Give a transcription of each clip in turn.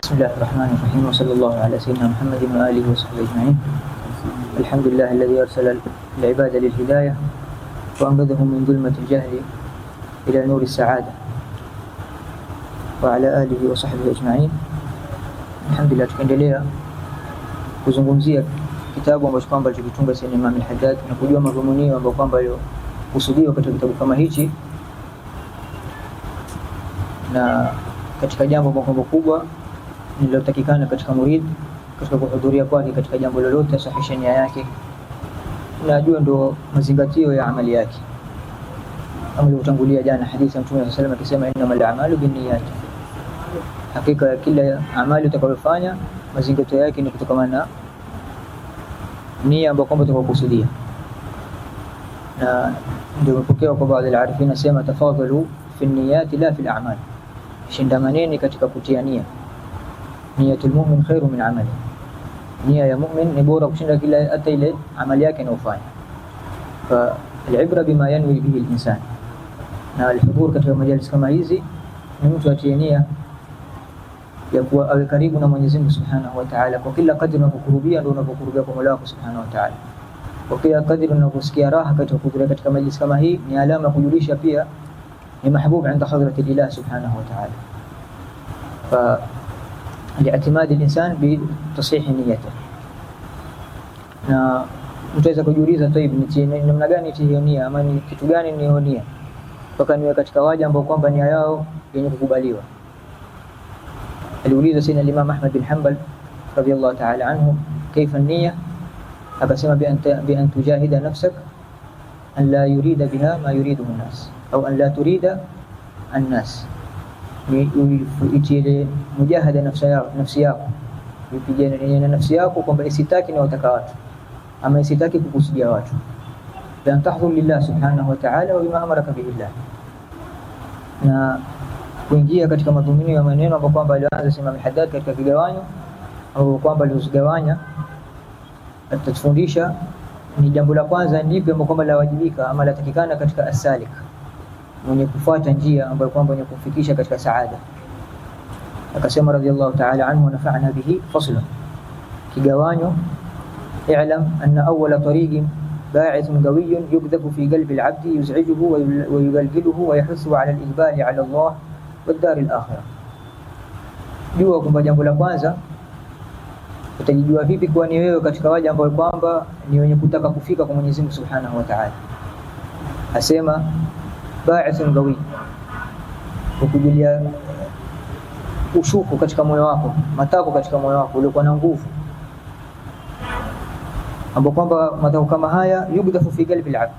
بسم الله الرحمن الرحيم وصلى الله على سيدنا محمد وآله وصحبه أجمعين. الحمد لله الذي أرسل العباد للهداية وأنقذهم من ظلمة الجهل إلى نور السعادة وعلى آله وصحبه أجمعين. الحمد لله. Tukiendelea kuzungumzia kitabu ambacho kwamba alichokitunga Sayyid Imam al-Haddad na kujua madhumuni ambayo kwamba kusudiwa katika kitabu kama hichi, na katika jambo kubwa nilotakikana katika murid katika kuhudhuria kwake katika jambo lolote sahihisha nia yake, najua ndo mazingatio ya amali yake. Kama ilivyotangulia jana hadithi ya Mtume sallallahu alayhi wasallam akisema innamal a'malu binniyat, hakika kila amali utakayofanya mazingatio yake ni kutokana na nia ambayo kwamba utakokusudia. Na ndio mpokeo kwa baadhi ya arifina nasema tafadhalu fi niyati la fi al-a'mal, shindamaneni katika kutia nia. Niyatul mu'min khairu min amali, nia ya mu'min ni bora kushinda kila hata ile amali yake anayofanya. Fa al-ibra bima yanwi bihi al-insan, na al-hudhur katika majalis kama hizi ni mtu atie nia ya kuwa awe karibu na Mwenyezi Mungu Subhanahu wa Ta'ala. Kwa kila kadri unapokurubia ndio unapokurubia kwa Mola wako Subhanahu wa Ta'ala. Kwa kila kadri unaposikia raha katika kuhudhuria katika majlis kama hii ni alama kujulisha pia ni mahbub عند حضرة الله سبحانه وتعالى. فالاعتماد الإنسان بتصحيح نيته. na mtaweza kujiuliza ni namna gani hiyo nia, ama ni kitu gani ni hiyo nia mpaka niwe katika waja ambao kwamba nia yao yenye kukubaliwa. Aliuliza Sayyidina Imam Ahmad bin Hanbal radiyallahu ta'ala anhu kaifa an-niyya, akasema bi an tujahida nafsak an la yurida biha ma yuriduhu an-nas au an la turida an-nas, ni uitie mujahada nafsi yako, upigane na nafsi yako kwamba isitaki na wataka watu ama isitaki kukusudia watu, dan tahdhur lillah subhanahu wa ta'ala wa bima amaraka bihi Allah, na kuingia katika madhumuni ya maneno ambapo kwamba alianza Imam al-Haddad katika vigawanyo au kwamba alizigawanya atatufundisha. Ni jambo la kwanza ndipo ambapo kwamba lawajibika ama latakikana katika as-salik, mwenye kufuata njia ambayo kwamba ni kufikisha katika saada. Akasema radiyallahu ta'ala anhu wa nafa'na bihi faslan, kigawanyo i'lam anna awwala tariqin ba'ithun qawiyyun yukdafu fi qalbi al-'abdi yuz'ijuhu wa yugalgiluhu wa yahussu 'ala al-iqbali 'ala Allah wad-dar al-akhirah. Jua kwamba jambo la kwanza utajijua vipi kwa ni wewe katika waja ambao kwamba ni wenye kutaka kufika kwa Mwenyezi Mungu Subhanahu wa Ta'ala. Asema ba'ithun qawiy, ukujulia ushuku katika moyo wako, matako katika moyo wako uliokuwa na nguvu, ambapo kwamba matako kama haya yugdafu fi qalbi al-'abd,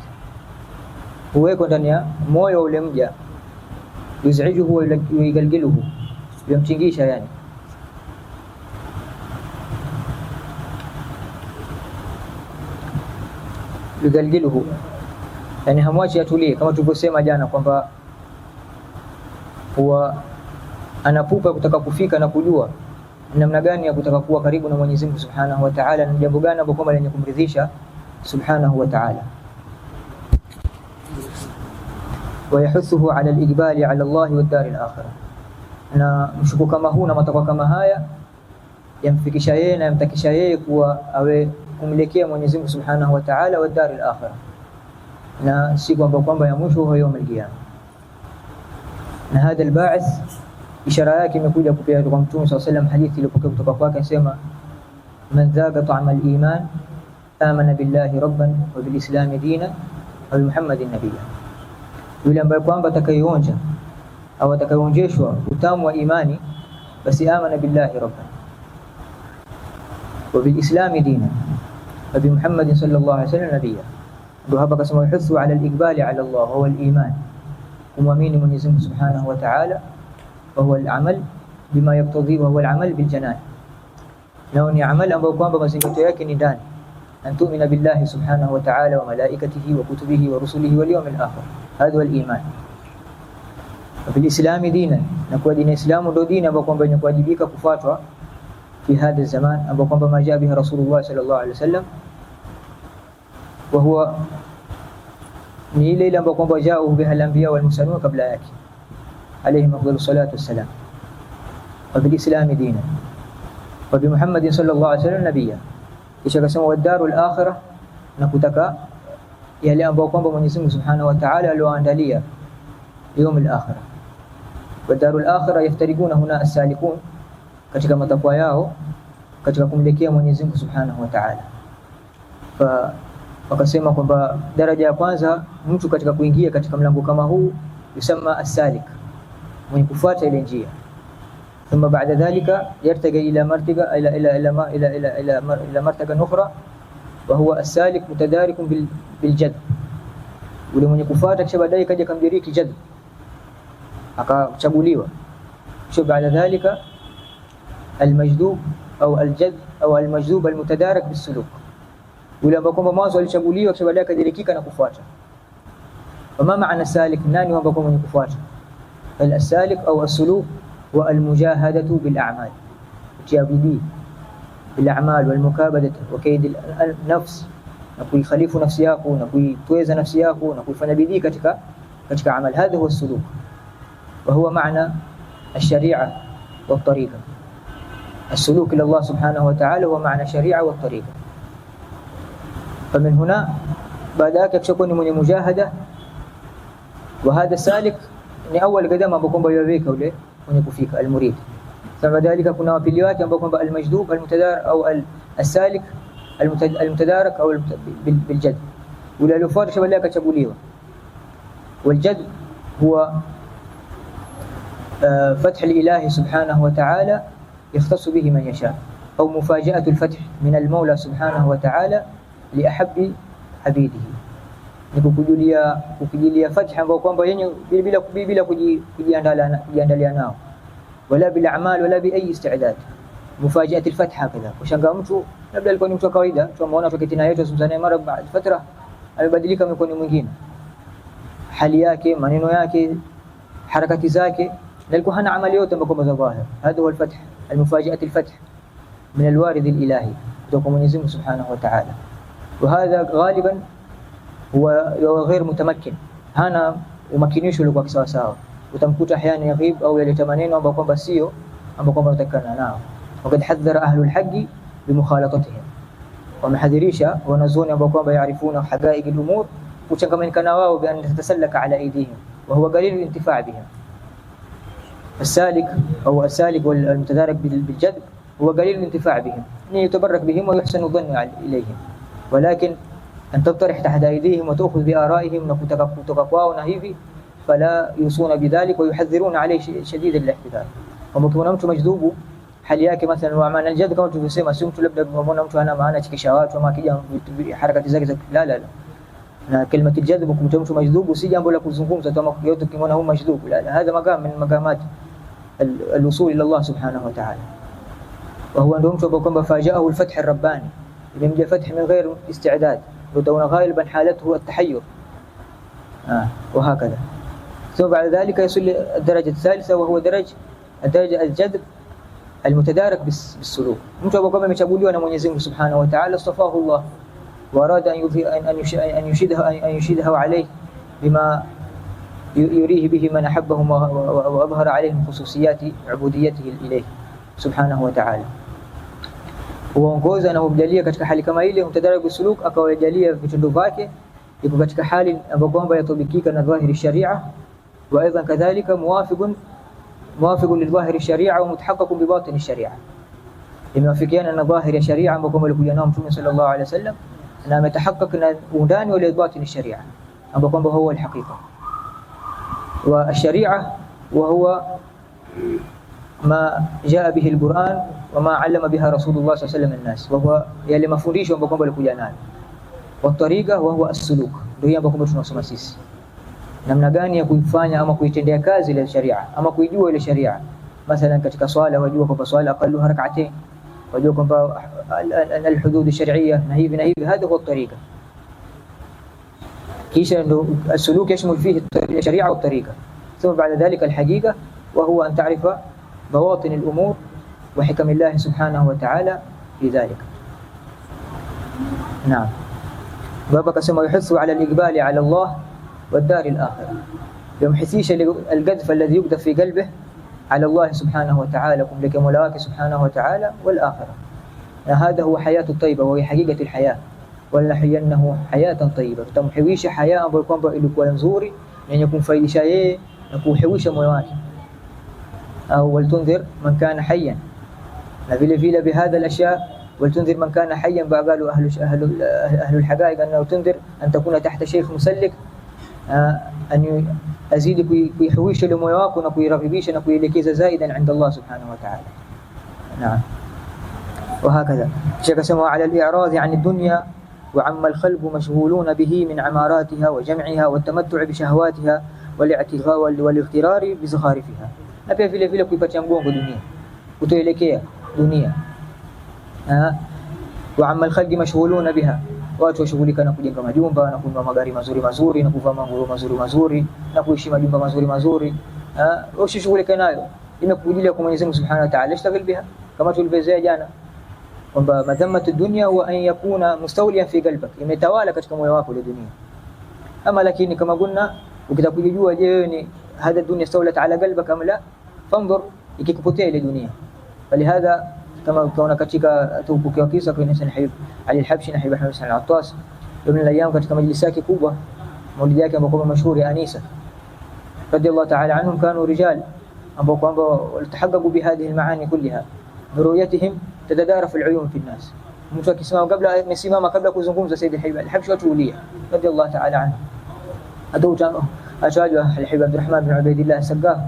huweko ndani ya moyo ule mja, yuzijuhu wa yugalgiluhu, yamtingisha yani yugalgiluhu, yani hamwachi atulie, kama tulivyosema jana kwamba huwa anapupa kutaka kufika na kujua namna gani ya kutaka kuwa karibu na Mwenyezi Mungu Subhanahu wa Ta'ala, na jambo gani ambalo kwamba lenye kumridhisha Subhanahu wa Ta'ala. Wa yahuthuhu 'ala al-iqbali 'ala Allah wad-dar al-akhirah, na mshuku kama huu na matakwa kama haya yamfikisha yeye na yamtakisha yeye kuwa awe kumlekea Mwenyezi Mungu Subhanahu wa Ta'ala wad-dar al-akhirah, na siku ambayo kwamba ya mwisho huwa يوم القيامه. Na hada al-ba'ith ishara yake imekuja kupitia kwa Mtume صلى الله عليه وسلم, hadithi iliyopokea kutoka kwake anasema man dhaqa ta'ama al-iman amana billahi rabban wa bil islam dinan wa bi muhammadin nabiyyan, yule ambaye kwamba atakayeonja au atakayeonjeshwa utamu wa imani, basi amana billahi rabban wa bil islam dinan wa bi muhammadin sallallahu alayhi wasallam nabiyyan. Ndio hapa akasema yuhithu 'ala al-iqbali 'ala Allah wa huwa al-iman, kumwamini Mwenyezi Mungu Subhanahu wa Ta'ala, wa huwa al-amal bima yaqtadhi wa huwa al-amal bil janan, na ni amal ambayo kwamba mazingatio yake ni ndani, an tu'mina billahi Subhanahu wa Ta'ala wa malaikatihi wa kutubihi wa rusulihi wal yawmil akhir, hadha huwa al-iman. Wa bil islam dinan, na kwa dini ya Islamu ndio dini ambayo kwamba inawajibika kufuatwa fi hadha zaman, ambapo kwamba majaa biha Rasulullah sallallahu alaihi wasallam, wa huwa ni ile ambayo kwamba jaa biha al-anbiya wal mursalun kabla yake alayhi afdalus salatu wassalam. Wa bil islam dinan, wa bi Muhammadin sallallahu alaihi wasallam nabiyya. Kisha akasema wadarul akhirah, na kutaka yale ambayo kwamba Mwenyezi Mungu Subhanahu wa Ta'ala aliyoandalia yaumul akhirah. Wadarul akhirah yaftariguna huna as-salikun, katika matakwa yao katika kumlekea Mwenyezi Mungu Subhanahu wa Ta'ala. Wakasema kwamba daraja ya kwanza mtu katika kuingia katika mlango kama huu yusema as-salik, mwenye kufuata ile njia. Thumma ba'da dhalika yartaga ila martaga ila martaga ukhra, wa huwa as-salik mutadarikun bil jadb. Ule mwenye kufuata kisha baadaye kaja kamdiriki jadb, akachaguliwa. Kisha baada dhalika al-majdub au al-jadb au al-majdub al-mutadarik bis-suluk, ule ambao kwamba mwanzo alichaguliwa kisha baadaye kadirikika na kufuata. Wama maana salik, nani ambao kwamba mwenye kufuata? Al-salik au as-suluk wa al-mujahadatu bil a'mal, tiabidi bil a'mal wal mukabadatu wa kaid al-nafs, na kuikhalifu nafsi yako na kuitweza nafsi yako na kuifanya bidii katika amal. Hadha huwa as-suluk, wa huwa maana ash-shari'a wa at-tariqa. السلوك إلى الله سبحانه وتعالى هو معنى شريعة والطريقة. فمن هنا بعدك يكشكوني من مجاهدة، وهذا السالك ni awal kadama ambao kwamba yaweka ule mwenye kufika almurid. Sasa dalika kuna wapili wake ambao kwamba almajdub almutadar au alsalik almutadarak au biljad, ule aliyofuata shabali akachaguliwa. Waljad huwa فتح الإله سبحانه وتعالى يختص به من يشاء، أو مفاجأة الفتح من المولى سبحانه وتعالى لأحب عبيده. Nikukujulia fatha ambao kwamba yenye bila kujiandalia nao, wala bila amal wala bi ayi istidad. Mufajiat alfatha kadha, kushanga mtu labda alikuwa ni mtu wa kawaida, tumeona tukitina yetu sumzane mara baada fatra amebadilika, amekuwa ni mwingine, hali yake, maneno yake, harakati zake, na alikuwa hana amali yote ambayo kwamba dhahir. Hada huwa alfath, almufajiat alfath min alwarid alilahi, kutoka Mwenyezi Mungu Subhanahu wa Ta'ala. وهذا غالبا هو غير متمكن, hana umakinisho uliokuwa kisawa sawa. Utamkuta ahyana yaghib au yaleta maneno ambayo kwamba sio ambayo kwamba utakana nao. Wakati hadhara ahlul haqq bimukhalatatihi, wamehadhirisha wanazuoni ambao kwamba yaarifuna haqaiq al-umur, kuchangamana wao bi an tatasallaka ala aydihim wa huwa qalil al-intifa' bihim. السالك أو السالك والمتدارك بالجذب هو قليل الانتفاع بهم، يتبرك بهم ويحسن الظن إليهم، ولكن أن تطرح تحت أيديهم وتأخذ بآرائهم وتقاقوا ونهيفي، فلا يوصون بذلك ويحذرون عليه شديد الاحتذار. ومكون mtu majdubu hali yake mathalan wa maana aljadb, kama tulivyosema, si mtu labda unaona mtu hana maana chikishawatu ama kija harakati zake za la. Na kalima aljadb kumtoa mtu majdubu si jambo la kuzungumza kama yote kimona huyu majdubu, la, hadha maqam min maqamat الوصول إلى الله سبحانه وتعالى. وهو عنده mtu ambao kwamba fajaahu alfath arrabbani, imemjia fath min ghair istidad, ودون غالبا حالته التحير وهكذا. ثم بعد ذلك يصل الدرجة الثالثة، وهو الدرجة الجذب المتدارك بالسلوك. mtu ambao kwamba amechaguliwa na Mwenyezi Mungu Subhanahu wa Ta'ala, istafahu Allah wa arada an yushidahu alayhi bima يريه به من أحبهم وأظهر عليهم خصوصيات عبوديته إليه سبحانه وتعالى. Huongoza na humjalia katika hali kama ile, mtadarabu suluk, akawajalia vitendo vyake iko katika hali ambayo kwamba yatobikika na dhahiri sharia, wa aidha kadhalika muwafiqun lidhahiri sharia wa mutahaqqaqun bi batin sharia, imewafikiana na dhahiri sharia ambayo kwamba alikuja nao Mtume sallallahu alaihi wasallam, na ametahaqqaq na undani wa batin sharia ambayo kwamba huwa alhaqiqa. والشريعة وهو ما جاء به القرآن وما علم بها رسول الله صلى الله عليه وسلم الناس، وهو يلي mafundisho ambayo kwamba alikuja nayo. والطريقة وهو السلوك, ndio ambayo kwamba tunasoma sisi namna gani ya kuifanya ama kuitendea kazi ile sharia ama kuijua ile sharia. Mathalan katika swala, wajua kwamba swala aqallu rak'atayn, wajua kwamba al-hudud ash-shar'iyya na hivi, hada huwa الطريقة. كيشا السلوك يشمل فيه الشريعة والطريقة. ثم بعد ذلك الحقيقة، وهو أن تعرف بواطن الأمور وحكم الله سبحانه وتعالى في ذلك. نعم. بابا كسم يحث على الإقبال على الله والدار الآخرة، يوم حسيش القذف الذي يقذف في قلبه على الله سبحانه وتعالى كملك مولاك سبحانه وتعالى والآخرة. هذا هو حياة الطيبة وهي حقيقة الحياة. ولنحيينه حياة طيبة, tutamhuisha haya ambayo kwamba ilikuwa nzuri yenye kumfaidisha yeye na kuhuisha moyo wake. Au waltunzir man kana hayyan, na vile vile bihadha al-ashya waltunzir man kana hayyan baqalu ahlu al-haqaiq annahu tunzir an takuna tahta shaykh musallik, an azidi kuhuisha moyo wako na kuiragibisha na kuelekeza zaidan inda Allah subhanahu wa ta'ala. Naam. وهكذا شيخ سموا على الإعراض عن الدنيا وعما الخلق مشغولون به من عماراتها وجمعها والتمتع بشهواتها والاغترار بزخارفها. Na pia vile vile kuipatia mgongo dunia, kutoelekea dunia. وعما الخلق مشغولون بها, watu washughulika na kujenga majumba na kununua magari mazuri mazuri na kuvaa manguo mazuri mazuri na kuishi majumba mazuri mazuri. Usishughulike nayo, imekujilia kwa Mwenyezi Mungu Subhanahu wa Ta'ala, ishtagil biha, kama tulivyozoea jana kwamba madhammatu dunya huwa an yakuna mustawliyan fi qalbik, imetawala katika moyo wako ile dunia. Ama lakini kama kunna ukitaka kujua je wewe ni hadha dunya stawlat ala qalbik am la, fanzur ikikupotea ile dunia. Falihadha kama ukiona katika tubuki kisa kwa Ibn Habib Ali al-Habshi na Habib Ahmad al-Attas ibn al-Ayyam katika majlisi yake kubwa, maulidi yake ambao mashuhuri Anisa radiyallahu ta'ala anhum, kanu rijal ambao kwamba walitahaqqaqu bi hadhihi al-maani kullaha برؤيتهم تتدارف العيون في الناس. mtu akisimama kabla amesimama kabla kuzungumza Sayyid al-Habib al-Habshi watu ulia radiyallahu ta'ala anhu, adauta atajwa al-Habib Abdurrahman bin Ubaydillah al-Saggah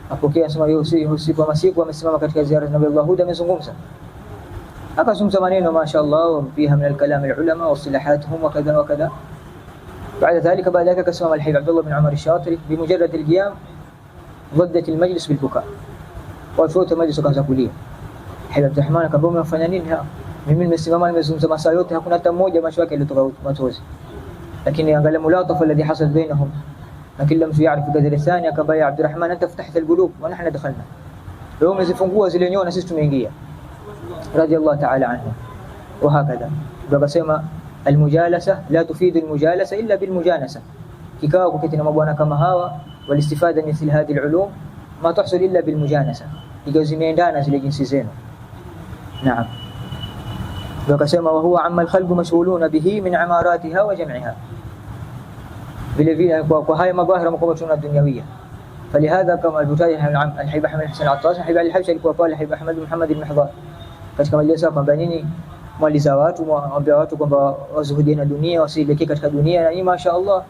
apokea sema usiku wa masiku amesimama katika ziara ya Nabii Allah Huda, amezungumza akazungumza maneno mashaallah fiha min al-kalam al-ulama wa silahatuhum wa kadha wa kadha. بعد ذلك كسم الحبيب عبد الله بن عمر الشاطري بمجرد القيام ضدت المجلس بالبكاء, وفوت المجلس وكان kulia. Habib Abdurrahman akamwambia unafanya nini hapa? Mimi nimesimama nimezungumza masaa yote hakuna hata mmoja macho yake alitoka machozi. Lakini angalia mulatafa alladhi hasal bainahum, na kila mtu yaarifu kadri thani. Akamwambia Abdurrahman anta فتحت القلوب ونحن دخلنا, leo umezifungua zile nyoyo na sisi tumeingia, radiyallahu ta'ala anhu. وهكذا akasema almujalasa la tufidu almujalasa illa bilmujanasa, kikao kuketi na mabwana kama hawa walistifada mithil hadhihi alulum ma tahsul illa bilmujanasa, ikiwa zimeendana zile jinsi zenu. Naam. Wakasema wa huwa amma alkhalqu mashghuluna bihi min amaratiha wa jam'iha, vile vile kwa haya madhahira makubwa tuna dunyawia. Falihadha kama albutai al-Habib Ahmad Hassan al-Attas, Habib al-Habshi alikuwa pale Habib Ahmad Muhammad al-Mahdhar katika majlisi kwamba nini mwaliza watu mwambia watu kwamba wazuhudie na dunia, wasielekee katika dunia. Na masha Allah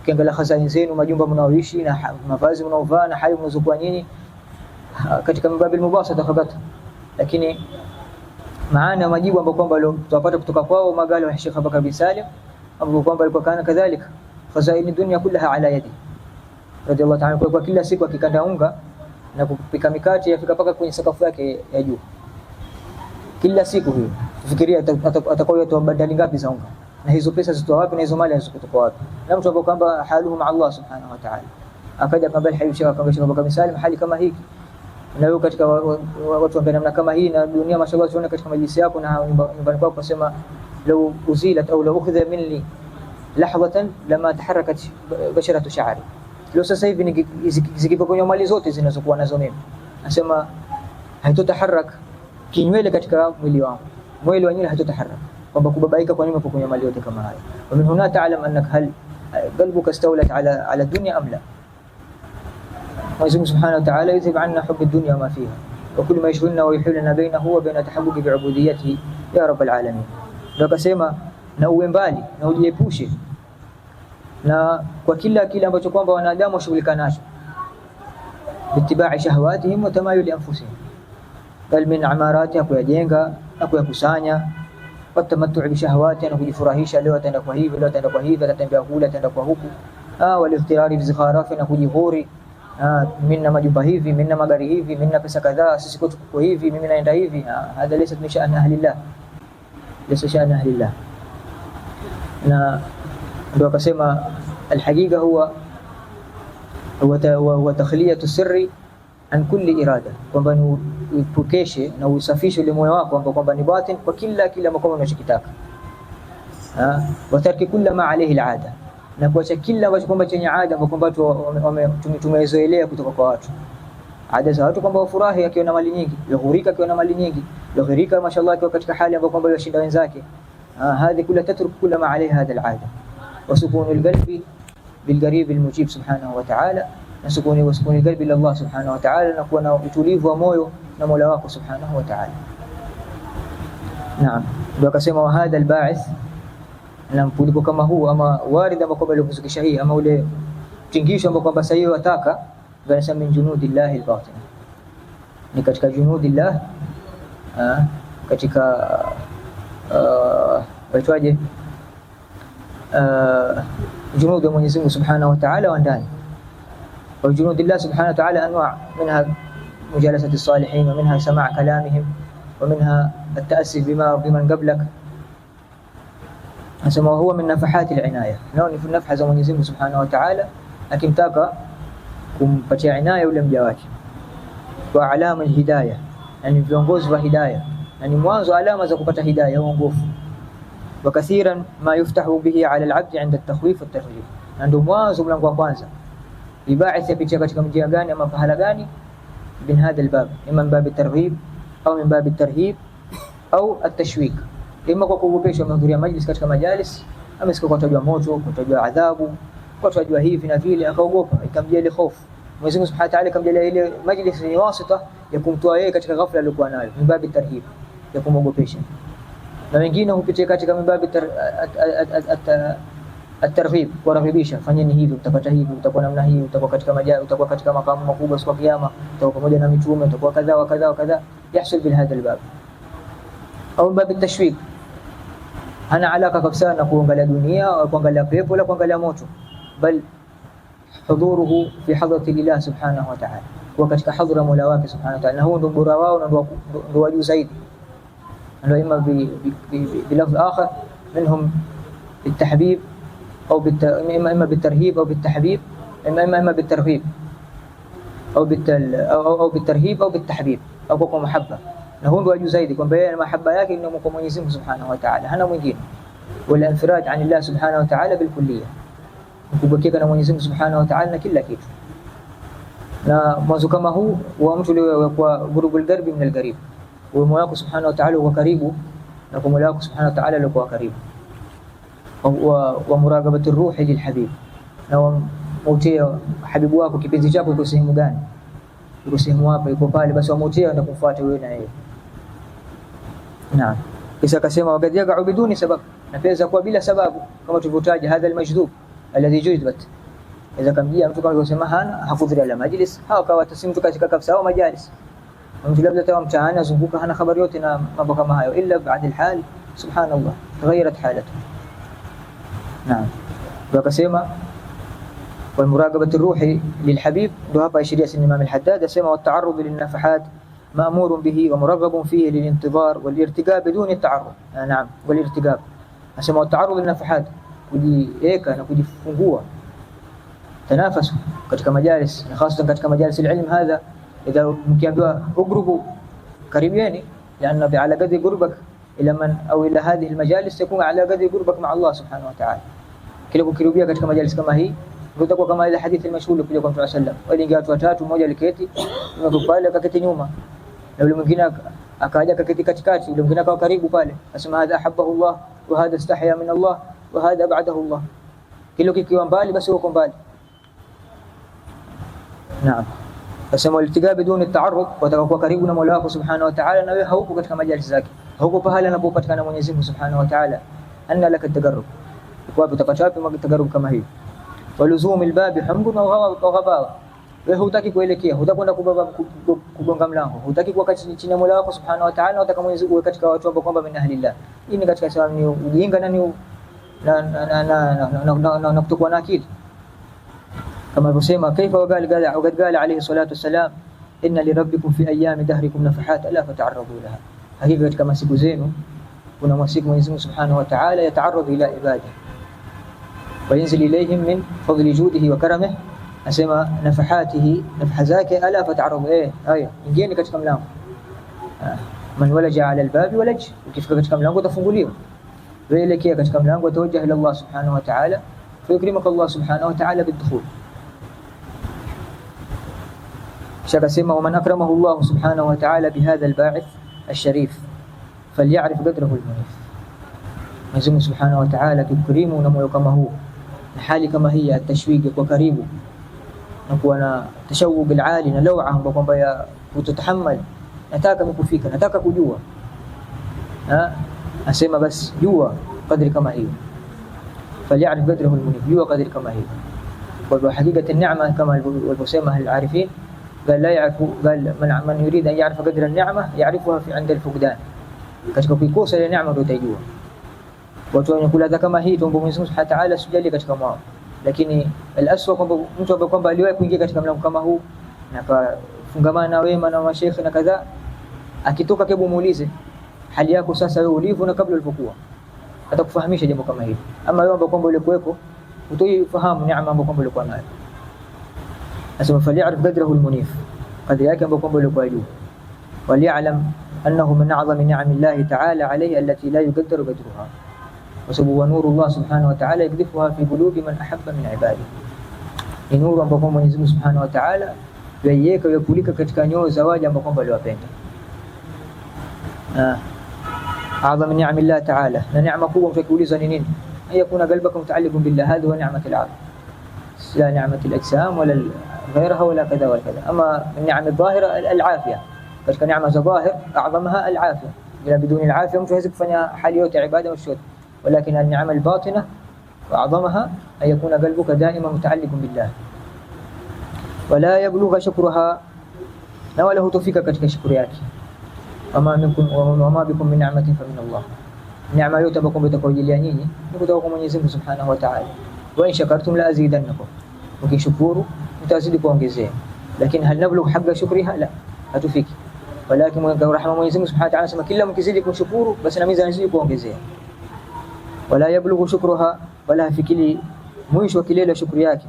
ukiangalia khazain zenu, majumba mnaoishi na mavazi mnaovaa na hali mnazokuwa nyinyi katika mababil mubasata khabat, lakini maana majibu ambayo kwamba leo tutapata kutoka kwao magalo ya Sheikh Abubakar bin Salim ambapo kwamba alikuwa kana kadhalika khazain dunya kullaha ala yadi radiyallahu ta'ala, kwa kila siku akikanda unga na kupika mikate yafika paka kwenye sakafu yake ya juu kila siku. Hiyo fikiria atakayotoa badali ngapi za unga, na hizo pesa zitoa wapi, na hizo mali zitoka wapi? Na mtu ambaye kwamba haluhu ma Allah subhanahu wa ta'ala. Akaja kabla Habib Sheikh Abubakar bin Salim hali kama hii, na wewe katika watu ambao namna kama hii na dunia mashallah tunaona katika majlisi yako na nyumbani kwako, kusema law uzilat au law ukhidha minni lahzatan lama taharakat basharatu sha'ri, leo sasa hivi zikipokonywa mali zote zinazokuwa nazo mimi, nasema haitotaharak kinywele katika mwili wangu, mwili wenyewe haitotaharak, kwamba kubabaika kwa nini mpokonywa mali yote kama haya. Wa min huna ta'lam annaka hal qalbuka istawlat ala dunya am la. Mwenyezi Subhanahu wa Ta'ala yuzhib 'anna hubb ad-dunya ma fiha wa kullu ma yashghuluna wa yuhiluna bainahu wa baina tahabbuki bi'ubudiyyatihi ya rabbal alamin. Ndio akasema na uwe mbali na ujiepushe na kwa kila kile ambacho kwamba wanadamu washughulika nacho, bitibai shahawatihim wa tamayul anfusihim, bal min amaratiha, kuyajenga na kuyakusanya, watamattu bi shahawati, na kujifurahisha, leo ataenda kwa hivi, leo ataenda kwa hivi, atatembea kule, ataenda kwa huku, wal-ikhtirari bi zikharafi, na kujihuri, minna majumba hivi, minna magari hivi, minna pesa kadhaa, sisi kwetu kwa hivi, mimi naenda hivi. Hadha laysa min sha'ni ahlillah, laysa sha'ni ahlillah. Na ndio akasema alhaqiqa huwa takhliyatu sirri an kulli irada, kwamba ni upokeshe na usafishe ile moyo wako kwamba ni batin kwa kila ambacho unachokitaka, wa tarki kulla ma alayhi alada, na kuacha kila ambacho kwamba chenye ada ambacho kwamba tumezoelea kutoka kwa watu. ada za watu kwamba wafurahi akiwa na mali nyingi, yughurika akiwa na mali nyingi, yughurika mashallah akiwa katika hali ambayo kwamba yashinda wenzake. Hadhi kula tatruk kula ma alayha hadha al-aada wa sukun al-qalbi bil qarib al-mujib subhanahu wa ta'ala, na sukuni al-qalbi ila Allah subhanahu wa ta'ala, na kuwa na utulivu wa moyo na Mola wako subhanahu wa ta'ala. Naam, ndio akasema wa hadha al-ba'ith, na mpuliko kama huu ama warid ambao kwamba alikuzukisha hii ama ule tingisho ambao kwamba sasa hiyo wataka wanasema min junudillahi al-batin, ni katika junudillah, katika waitwaje junud ya Mwenyezi Mungu subhanahu wa ta'ala wa ndani. Wa junudillah subhanahu wa ta'ala anwa' minha mujalasati as-salihin wa minha sama' kalamihim wa minha at-ta'assi biman qablak. Anasema huwa min nafahati al-inaya, nao ni nafha za Mwenyezi Mungu subhanahu wa ta'ala akimtaka kumpatia inaya yule mja wake, wa alama al-hidayah, yani viongozi wa hidayah, yani mwanzo alama za kupata hidayah uongofu. Wa kathiran ma yuftahu bihi ala al-'abd 'inda at-takhwif wat-tarhib, ndio mwanzo mlango wa kwanza ibaath yapitia katika njia gani ama pahala gani bin hadha al-bab, imma bab at-targhib au min bab at-tarhib au at-tashwik, imma kwa kuogopesha mahudhuria majlis katika majalis, ama siku kwa kutajwa moto, kutajwa adhabu, kwa kutajwa hivi na vile, akaogopa ikamjia ile hofu. Mwenyezi Mungu Subhanahu wa Ta'ala kamjalia ile majlis ni wasita ya kumtoa yeye katika ghafla aliyokuwa nayo, min bab at-tarhib, ya kumogopesha. Na wengine hupitia katika min bab at-targhib, kuwarahibisha, fanyeni hivi utapata hivi, utakuwa namna hii, utakuwa katika majali, utakuwa katika makamu makubwa siku ya kiyama, utakuwa pamoja na mitume, utakuwa kadha wa kadha wa kadha, yahsul bil hadha al-bab. Au bab at-tashwik, hana alaka kabisa na kuangalia dunia au kuangalia pepo wala kuangalia moto, bal hudhuruhu fi hadrati lillah subhanahu wa ta'ala, kwa katika hadhara Mola wake subhanahu wa ta'ala, na huo ndio bora wao na ndio wajuu zaidi. Ndio imma bi lafz akhar minhum بالتحبيب أو إما بالترهيب أو بالتحبيب، إما بالترغيب أو بالترهيب أو بالتحبيب أو kwa mahaba. Na huo ndio wajuu zaidi kwamba yeye mahaba yake ni kwa Mwenyezi Mungu Subhanahu wa Ta'ala, hana mwingine. Wala infirad an Allah Subhanahu wa Ta'ala bil kulliyah, kubakika na Mwenyezi Mungu Subhanahu wa Ta'ala na kila kitu. Na mwanzo kama huu wa mtu leo kwa gurubul darbi min al-qarib, wa Mola wako Subhanahu wa Ta'ala wa karibu, na kwa Mola wako Subhanahu wa Ta'ala alikuwa karibu. Wa muraqabati ruhi lil habib, na mautia habibu wako kipenzi chako iko sehemu gani, iko sehemu hapa, iko pale, basi wamautia na kufuata wewe na yeye. Naam, kisha akasema wagadiaga ubiduni sabab, na pesa kwa bila sababu, kama tulivyotaja hadha al-majdhub alladhi judibat. Iza kamjia mtu kama kusema hana hafudhuri ala majlis, hawa tasimtu katika kafsa au majalis, mtu labda tawa mtaani azunguka hana habari yote na mambo kama hayo, illa ba'da al-hal subhanallah taghayyarat halatuhu. Naam, ndio akasema wa muraqabati ruhi lilhabib, ndio hapa ishiria sin Imam al-Haddad asema wa ta'arrud lin-nafahat ma'murun bihi wa muraghabun fihi lil-intidhar wal-irtigab bidun at-ta'arrud. Naam, wal-irtigab asema wa ta'arrud lin-nafahat, kujiweka na kujifungua tanafasu katika majalis, na hasa katika majalis al-ilm. Hadha idha mkiambiwa ugrubu karibieni, lianna bi'ala qadri qurbak ila man au ila hadhihi al-majalis yakun ala qadri qurbak ma'a Allah subhanahu wa ta'ala. Kila ukirubia katika majalis kama hii ndio utakuwa kama ile hadithi al-mashhur kuja kwa Mtume sallam, walingia watu watatu, mmoja aliketi pale akaketi nyuma, na yule mwingine akaja akaketi katikati, yule mwingine akawa karibu pale, asema hadha ahabbahu Allah wa hadha istahya min Allah wa hadha ab'adahu Allah. Kile kikiwa mbali basi uko mbali. Naam, asema iltiga bidun at-ta'arrud, watakuwa karibu na Mola wako subhanahu wa ta'ala, na wewe hauko katika majalis zake, hauko pahala anapopatikana Mwenyezi Mungu subhanahu wa ta'ala. Anna laka at-tagarrub, kwa utapata wapi mtagarrub kama hii? Waluzum al-bab hamdun wa ghabawa, wewe hutaki kuelekea, hutakwenda kugonga mlango, hutaki kuwa chini ya Mola wako subhanahu wa ta'ala, unataka Mwenyezi Mungu katika watu ambao kwamba min ahlillah. Hii ni katika sababu ni ujinga na ni na kutokuwa na akili, kama alivyosema kaifa waqad qala alayhi salatu wassalam inna li rabbikum fi ayami dahrikum nafahat la fata'arradu laha. Hakika katika masiku zenu kuna masiku Mwenyezi Mungu subhanahu wa ta'ala yata'arradu ila ibadihi wa yanzil ilayhim min fadli judihi wa karamihi, asema nafahatihi, nafaha zake, ala fata'arradu. Haya, ingieni katika mlango, man walaja ala albabi walaj, ukifika katika mlango utafunguliwa, wewe elekea katika mlango, tawajjah ila Allah subhanahu wa ta'ala fa yukrimaka Allah subhanahu wa ta'ala bidukhul. Shakasema waman akramahu Allah subhanahu wa ta'ala bihadha al-ba'ith al-sharif falyaarif qadrahu al-munif. Mwenyezi Mungu subhanahu wa ta'ala kikrimu na moyo kama huu na hali kama hii ya tashwigi kwa karibu na kuwa na tashawug al-ali na law'a ambapo kwamba ya kututahammal, nataka nikufika, nataka kujua, asema basi jua kadri kama hiyo, falyaarif qadrahu al-munif, jua kadri kama hiyo. Kwa hakika neema kama walivyosema al-arifin, قال لا يعرف، قال من يريد أن يعرف قدر النعمة يعرفها في عند الفقدان. Katika kuikosa ile neema ndio utajua. Watu wenye kula kama hii tuombe Mwenyezi Mungu Subhanahu wa Ta'ala sijali katika mwao. Lakini al-aswa kwamba mtu ambaye kwamba aliwahi kuingia katika mlango kama huu na kafungamana na wema na mashaikh na kadha, akitoka kebu muulize hali yako sasa wewe ulivyo na kabla ulipokuwa, atakufahamisha jambo kama hili. Ama wewe ambaye kwamba ulikuwepo utoifahamu neema ambayo kwamba ulikuwa nayo. Asema falyaarif qadrahu al-munif, qadri yake ambayo kwamba ulikuwa juu, wali'alam annahu min a'zami ni'amillahi ta'ala alayhi allati la yuqaddaru qadruha, wa sababu nuru Allah subhanahu wa ta'ala yakdhifuha fi qulubi man ahabba min ibadihi. Ni nuru ambayo kwamba Mwenyezi Mungu subhanahu wa ta'ala yaiweka yakulika katika nyoyo za waja ambao kwamba aliwapenda. A'zami ni'amillahi ta'ala, na neema kubwa mtakiulizwa ni nini? Ayakuna qalbuka muta'alliqun billah, hadha huwa ni'matul 'azim, la ni'matul ajsam wala غيرها ولا كذا ولا كذا. أما النعم الظاهرة العافية، بس كنعمة ظاهر أعظمها العافية، إلا بدون العافية مش هيزك فنيا حاليوت عبادة والشهد. ولكن النعم الباطنة وأعظمها أن يكون قلبك دائما متعلق بالله ولا يبلغ شكرها، نوله توفيق كتك شكرياك. وما بكم من نعمة فمن الله. نعمة يوتبكم بتقويليانيني نكتوكم من يزمه سبحانه وتعالى. وإن شكرتم لأزيدنكم، وكشكوروا mtazidi kuongezea. Lakini hal nablugh haqqa shukriha, la, hatufiki. Walakin kwa rahma Mwenyezi Mungu Subhanahu wa Ta'ala sema kila mkizidi kushukuru basi na mizani zidi kuongezea. Wala yablughu shukruha, wala fikili mwisho wa kilele shukri yake.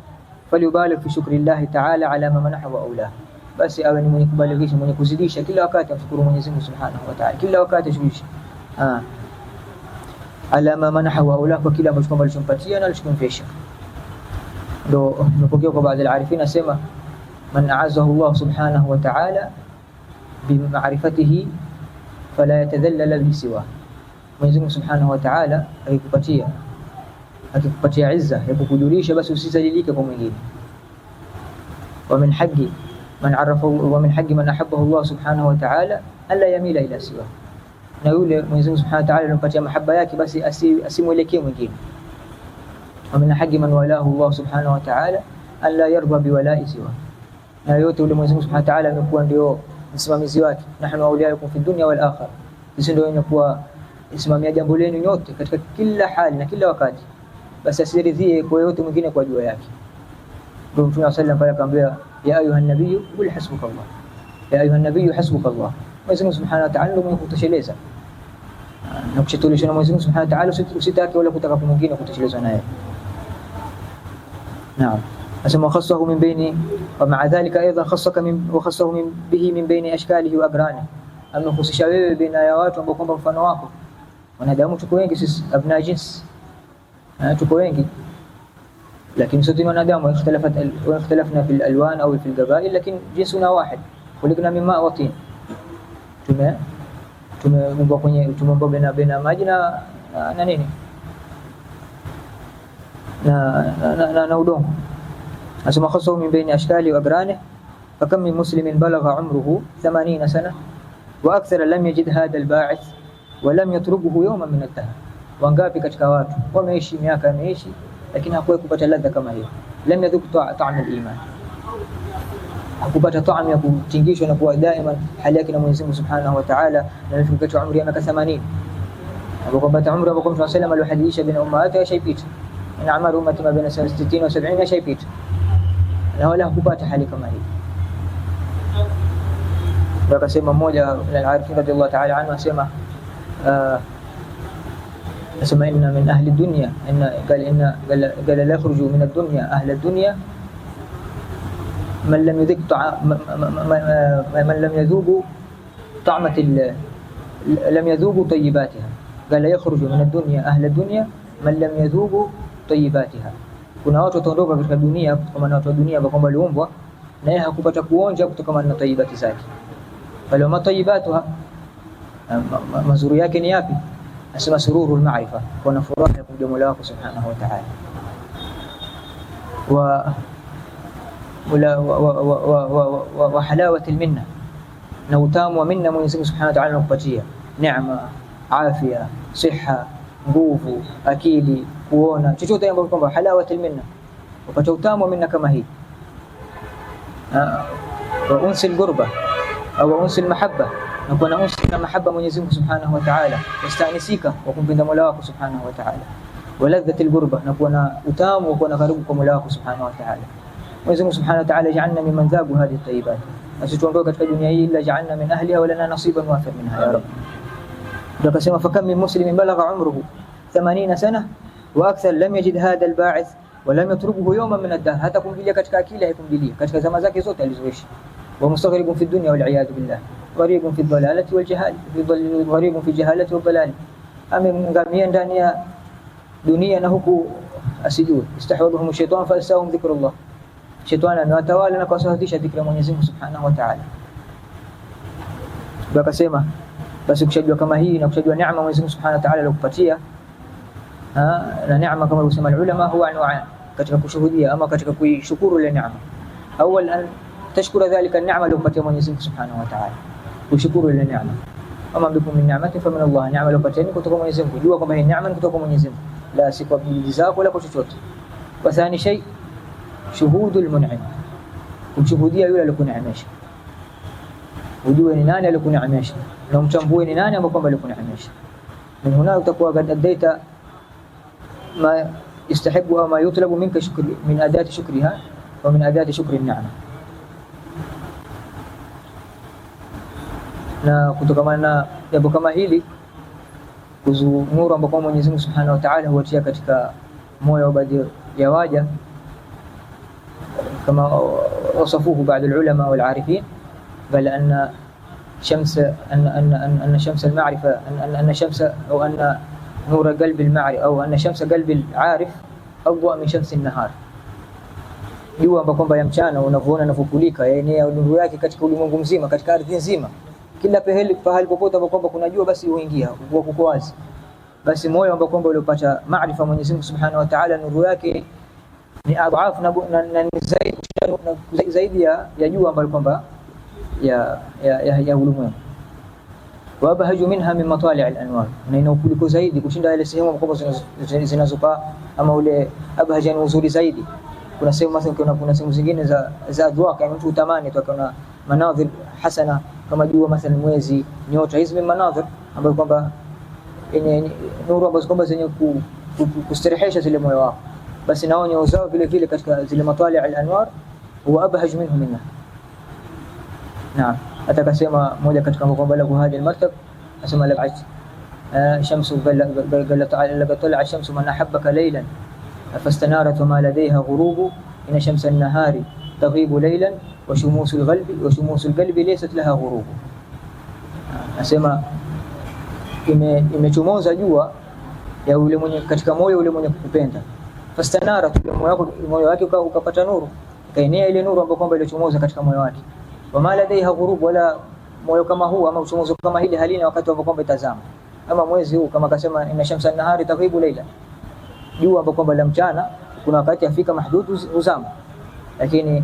Falyubaligh fi shukri Allah Ta'ala ala ma manaha wa aula, basi awe ni mwenye kubaligisha, mwenye kuzidisha kila wakati amshukuru Mwenyezi Mungu Subhanahu wa Ta'ala, kila wakati ashukishe ala ma manaha wa aula, kwa kila ambacho kwamba alichompatia na alichomfisha. Ndo mpokea kwa baadhi ya arifina asema man a'azzahu Allah subhanahu wa ta'ala bi ma'rifatihi fala yatadhallal li siwa. Mwenyezi Mungu subhanahu wa ta'ala akikupatia izza ya kukujulisha, basi usizalilike kwa mwingine. Wa min haqqi man arafa wa min haqqi man ahabbahu Allah subhanahu wa ta'ala alla yamila ila siwa, na yule Mwenyezi Mungu subhanahu wa ta'ala anampatia mahaba yake basi asimwelekee mwingine. ومن حق من والاه الله سبحانه وتعالى ألا يرضى بولاء سواه, na yote ule Mwenyezi Mungu Subhanahu wa Ta'ala amekuwa ndio msimamizi wake. Nahnu awliyaukum fi dunya wal akhirah, sisi ndio inakuwa msimamia jambo lenu nyote katika kila hali na kila wakati, basi asiridhie kwa yote mwingine kwa jua yake. Ndio Mtume sallallahu alayhi wasallam akamwambia ya ayuha nabiyyu qul hasbukallah, ya ayuha nabiyyu hasbukallah. Mwenyezi Mungu Subhanahu wa Ta'ala ndio mwenye kutosheleza, na kushitoleshwa na Mwenyezi Mungu Subhanahu wa Ta'ala usitake wala kutaka kwa mwingine kutoshelezwa naye. نعم. أسمى خصه من بين، ومع ذلك أيضا خصك من وخصه من به من بين أشكاله وأقرانه. أما خصيشة wewe بين آيات ambao kwamba mfano wako wanadamu tuko wengi sisi, abna jins tuko wengi, lakini sote ni wanadamu, اختلفنا في الألوان أو في القبائل لكن جنسنا واحد، خلقنا من ماء وطين. tumeumbwa kwenye baina maji na nini na udongo. Asema khasahu min baini ashkali wa agrane, fakam min muslimin balagha umruhu 80 sana wa akthar lam yajid hadha alba'ith wa lam yatrukuhu yawman min ad-dahr. Wangapi katika watu wameishi miaka ameishi lakini hakuwahi kupata ladha kama hiyo, lam yadhuk ta'am al-iman, hakupata ta'am ya kutingishwa na kuwa daima hali yake na Mwenyezi Mungu Subhanahu wa Ta'ala. Na alifika umri ya miaka 80, alipopata umri wa Mtume sallallahu alayhi alihadisha bin ummati ya shaypita na amaru ummati ma baina 60 wa 70 ya shaypita, na wala hakupata hali kama hii. Akasema mmoja al-arif radiyallahu ta'ala anhu asema asema inna min ahli dunya qala la yakhruju min ad-dunya ahli ad-dunya man lam yudhik man lam yadhubu طعمة لم يذوقوا طيباتها. قال يخرج من الدنيا أهل الدنيا من لم يذوقوا طيباتها. Kuna watu wataondoka katika dunia, kwa maana watu wa dunia ambao waliumbwa na yeye hakupata kuonja kutokana na tayyibati zake. Wale matayibatuha mazuri yake ni yapi? Asema sururul ma'rifa, kuna furaha ya kumjua Mola wako subhanahu wa ta'ala, wa halawati alminna, na utamu wa minna Mwenyezi Mungu subhanahu wa ta'ala anakupatia neema, afya, siha, nguvu, akili, kuona chochote ambacho kwamba halawati alminna, upata utamu wa minna kama hii. Wa unsi alqurba au unsi almahabba, na kuna unsi na mahabba Mwenyezi Mungu subhanahu wa ta'ala, yastanisika wa kumpenda Mola wako subhanahu wa ta'ala. Wa ladhati alqurba, na kuna utamu wa kuwa karibu kwa Mola wako subhanahu wa ta'ala. Mwenyezi Mungu subhanahu wa ta'ala ja'alna mimman dhabu hadhihi at-tayyibat, asituondoe katika dunia hii ila ja'alna min ahliha wa lana nasiban wafir minha ya rabb. Ndio akasema fakam min muslimin balagha umruhu 80 sana wa akthar lam yajid hadha al-ba'ith wa lam yatrubuhu yawman min ad-dahr, hata kumjilia katika akili haikumjilia katika zama zake zote alizoishi. Wa mustaghribun fi dunya wal iyad billah, gharibun fi dhalalati wal jahalati, gharibun fi jahalati wal dalal, amemngamia ndani ya dunia na huku asijue. Istahwadhum shaytan fa asahum dhikrullah, shetani anawatawala na kuwasahihisha dhikra Mwenyezi Mungu subhanahu wa ta'ala. Ndio akasema basi kushajua kama hii na kushajua neema Mwenyezi Mungu subhanahu wa ta'ala alikupatia, na neema kama usema ulama huwa anwa'an, katika kushuhudia ama katika kuishukuru ile neema. Awal an tashkura dhalika an-ni'ma aliyokupatia Mwenyezi Mungu subhanahu wa ta'ala, kushukuru ile neema. Ama bikum min ni'matin fa min Allah, neema aliyokupatia kutoka Mwenyezi Mungu, jua kwamba hii neema ni kutoka Mwenyezi Mungu, la si kwa bidii zako wala kwa chochote. Wa thani shay shuhudul mun'im, kumshuhudia yule aliyekuneemesha, ujue ni nani aliyekuneemesha na umtambue ni nani ambaye kwamba aliyekuneemesha. Min huna utakuwa qad adaita ma yastahibu au ma yutlabu minka shukri min adati shukriha wa min adati shukri an-ni'ma. Na kutokana na jambo kama hili nuru ambayo Mwenyezi Mungu subhanahu wa ta'ala huatia katika moyo wa baadhi ya waja, كما وصفوه بعض العلماء والعارفين، بل أن شمس المعرفة أن شمس أو أن نور قلب المعرفة أو أن شمس قلب العارف أضوأ من شمس النهار. Jua ambako kwamba ya mchana unavyoona inafukulika, yani nuru yake katika ulimwengu mzima, katika ardhi nzima, kila pahali popote ambapo kwamba kuna jua basi huingia kuko wazi. Basi moyo ambao kwamba uliopata maarifa Mwenyezi Mungu subhanahu wa ta'ala, nuru yake ni adhafu na ni zaidi ya jua ambalo kwamba ya ulimwengu. Wa abhaju minha min matali' al-anwar, na inakuliko zaidi kushinda ile sehemu kwamba zinazopa ama ule abhaja ni uzuri zaidi. Kuna sehemu mathalan, kuna sehemu zingine za adwaq, yani mtu utamani tu akaona manadhir hasana kama jua mathalan, mwezi, nyota, hizi ni manadhir ambayo kwamba yenye nuru ambazo kwamba zenye kustarehesha zile moyo wako. Basi naonyo uzao vile vile katika zile matali' al-anwar huwa abhaj minhu minna. Naam, atakasema moja katika kwamba la kuhadi al-martab, asema la shamsu qala ta'ala la tal'a shamsu man ahabbaka laylan fastanarat wa ma ladayha ghurubu inna shamsa an-nahari taghibu laylan wa shumusul qalbi laysat laha ghurubu. Asema imechomoza jua ya yule mwenye katika moyo ule mwenye kukupenda, fastanara moyo wake ukapata nuru, kaenea ile nuru ambayo kwamba ilichomoza katika moyo wake. Wama ladaiha ghurub, wala moyo kama huu ama uchomozo kama hili halina wakati ambapo kwamba itazama. Ama mwezi huu kama akasema inna shamsa an-nahari taghibu layla, jua ambapo kwamba la mchana kuna wakati afika mahdudu uzama, lakini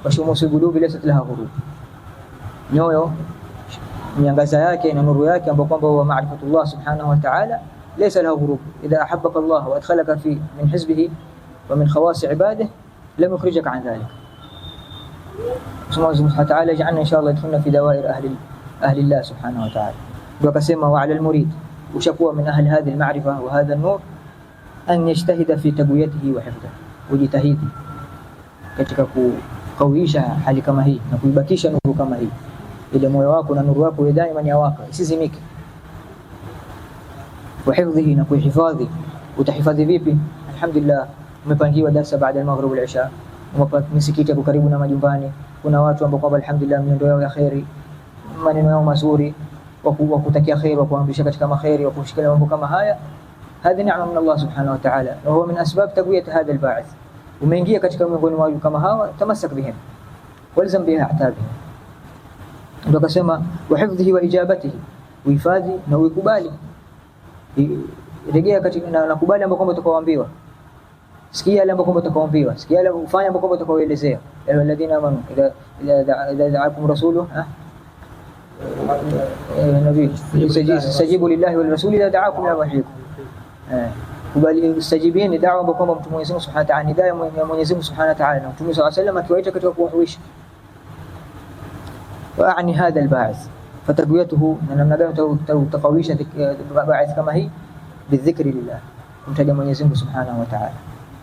washumusul qulubi laysat laha ghurub, nyoyo miangaza yake na nuru yake ambapo kwamba huwa ma'rifatullah subhanahu wa ta'ala ليس له غروب. إذا أحبك الله وأدخلك في من حزبه ومن خواص عباده لم يخرجك عن ذلك. سبحانه وتعالى جعلنا إن شاء الله يدخلنا في دوائر أهل الله سبحانه وتعالى. وقسمه وعلى المريد وشكوى من أهل هذه المعرفة وهذا النور أن يجتهد في تقويته وحفظه، وجتهيدي katika kukawisha hali kama hii na kuibakisha nuru kama hii, ile moyo wako na nuru yako daima yawaka isizimike. وحفظه na kuhifadhi. Utahifadhi vipi? Alhamdulillah, umepangiwa darasa baada ya maghrib al-isha, misikiti yako karibu na majumbani, kuna watu ambao kwa alhamdulillah miendo yao ya khairi, maneno yao mazuri, wa kutakia khair, wa kuamrisha katika khairi, wa kushikilia mambo kama haya. Hadi neema min Allah subhanahu wa ta'ala, na huwa min asbab taqwiyat hadha al-ba'ith. Umeingia katika miongoni mwa kama hawa, tamassak bihim, walzam biha a'tabiha. Ndio akasema wa hifdhihi wa ijabatihi, uhifadhi na uikubali. Rejea katika na kubali ambapo kwamba utakaoambiwa, sikia yale ambapo kwamba utakaoambiwa, sikia yale ufanye ambapo kwamba utakaoelezea. Ya alladhina amanu idha da'akum rasuluhu nabii istajibu lillahi wal rasuli idha da'akum ila wahyikum. Kubali istajibini da'wa ambapo kwamba Mtume Mwenyezi Mungu Subhanahu wa Ta'ala, nidaya ya Mwenyezi Mungu Subhanahu wa Ta'ala, na Mtume sallallahu alayhi wasallam akiwaita katika kuwahuisha. وأعني هذا الباعث فتقويته namna gani utaqawisha baadhi kama hii بالذكر لله, kumtaja Mwenyezi Mungu Subhanahu wa Ta'ala,